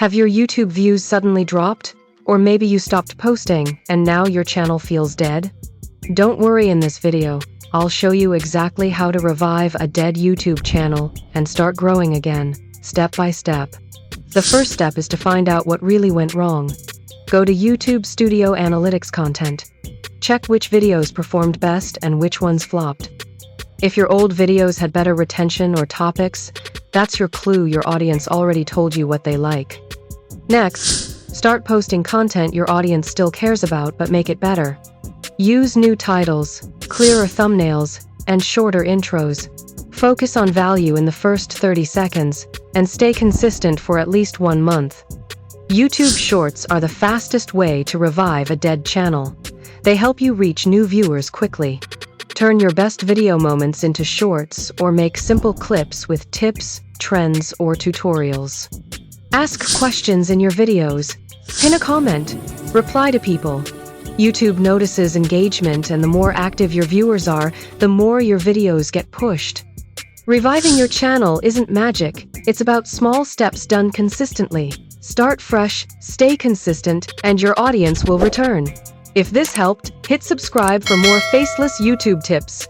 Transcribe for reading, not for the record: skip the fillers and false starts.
Have your YouTube views suddenly dropped? Or maybe you stopped posting and now your channel feels dead? Don't worry, in this video, I'll show you exactly how to revive a dead YouTube channel and start growing again, step by step. The first step is to find out what really went wrong. Go to YouTube Studio Analytics Content. Check which videos performed best and which ones flopped. If your old videos had better retention or topics, that's your clue your audience already told you what they like. Next, start posting content your audience still cares about, but make it better. Use new titles, clearer thumbnails, and shorter intros. Focus on value in the first 30 seconds, and stay consistent for at least 1 month. YouTube Shorts are the fastest way to revive a dead channel. They help you reach new viewers quickly. Turn your best video moments into shorts or make simple clips with tips, trends, or tutorials. Ask questions in your videos. Pin a comment. Reply to people. YouTube notices engagement, and the more active your viewers are, the more your videos get pushed. Reviving your channel isn't magic. It's about small steps done consistently. Start fresh, stay consistent, and your audience will return. If this helped, hit subscribe for more faceless YouTube tips.